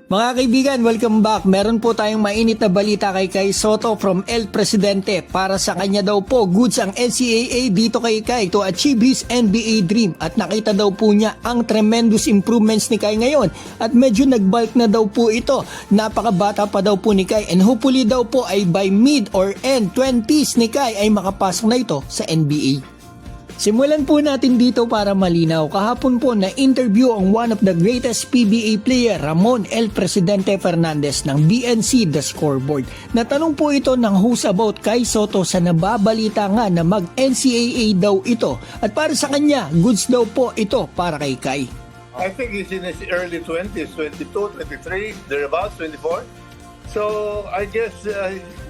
Mga kaibigan, welcome back. Meron po tayong mainit na balita kay Soto from El Presidente. Para sa kanya daw po, goods ang NCAA dito kay Kai to achieve his NBA dream. At nakita daw po niya ang tremendous improvements ni Kai ngayon. At medyo nagbalik na daw po ito. Napakabata pa daw po ni Kai. And hopefully daw po ay by mid or end 20s ni Kai ay makapasok na ito sa NBA. Simulan po natin dito para malinaw. Kahapon po na interview ang one of the greatest PBA player, Ramon El Presidente Fernandez ng BNC The Scoreboard. Natanong po ito ng host about Kai Soto sa nababalita nga na mag-NCAA daw ito. At para sa kanya, goods daw po ito para kay Kai. I think he's in his early 20s, 22, 23, thereabouts, 24. So I guess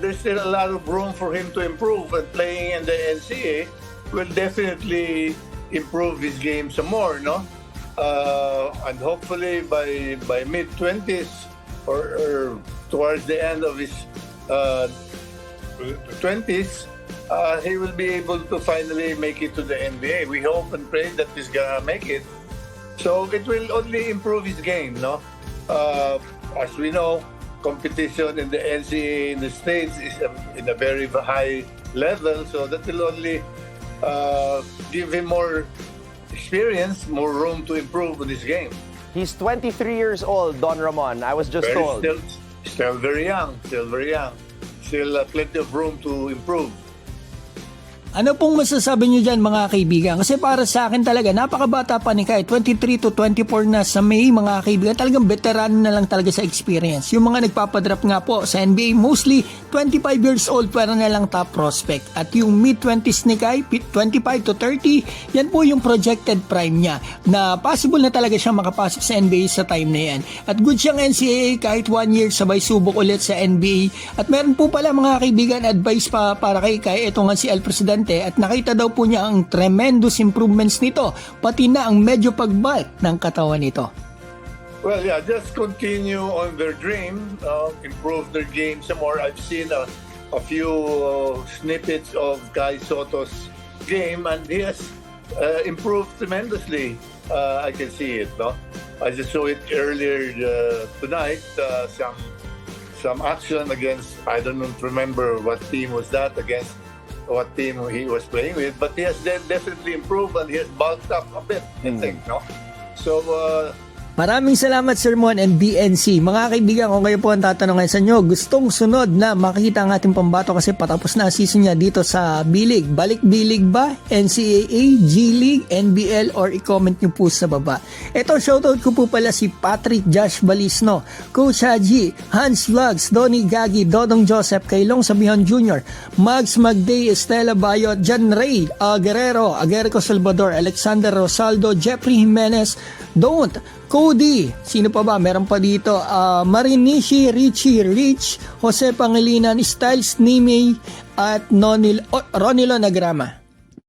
there's still a lot of room for him to improve, and playing in the NCAA will definitely improve his game some more, no? And hopefully by mid-20s or towards the end of his 20s, he will be able to finally make it to the NBA. We hope and pray that he's gonna make it. So it will only improve his game, no? As we know, competition in the NCAA in the States is in a very high level, so that will only give him more experience, more room to improve in his game. He's 23 years old, Don Ramon. I was just told. Still very young, still plenty of room to improve. Ano pong masasabi nyo dyan mga kaibigan? Kasi para sa akin talaga, napakabata pa ni Kai. 23 to 24 na sa May, mga kaibigan. Talagang veteran na lang talaga sa experience. Yung mga nagpapadrap nga po sa NBA, mostly 25 years old para na lang top prospect. At yung mid-20s ni Kai, 25 to 30, yan po yung projected prime niya. Na possible na talaga siyang makapasok sa NBA sa time na yan. At good siyang NCAA kahit 1 year sabay subok ulit sa NBA. At meron po pala mga kaibigan, advice pa para kay Kai. Ito nga si El Presidente. At nakita daw po niya ang tremendous improvements nito, pati na ang medyo pagbalik ng katawan nito. Well, yeah, just continue on their dream, improve their game some more. I've seen a few snippets of Kai Soto's game, and he has improved tremendously. I can see it, no? I just saw it earlier tonight, some action against, I don't remember what team was that, against what team he was playing with, but he has definitely improved and he has bulked up a bit, I think, no? So, Maraming salamat Sir Mon and BNC. Mga kaibigan, kung kayo po ang tatanungin sa inyo, gustong sunod na makita ang ating pambato kasi patapos na ang season niya dito sa B-League. Balik B-League ba? NCAA, G-League, NBL, or i-comment nyo po sa baba. Ito, shoutout ko po pala si Patrick Josh Balisno, Coach Haji, Hans Vlogs, Donnie Gagi, Dodong Joseph, Kailong Sabihon Jr., Mags Magday, Estela Bayot, Jan Ray, Guerrero, Agerico Salvador, Alexander Rosaldo, Jeffrey Jimenez, Don't, Cody, sino pa ba? Meron pa dito, Marinishi, Richie, Rich, Jose Pangilinan, Styles Nimei, at Ronilo Nagrama.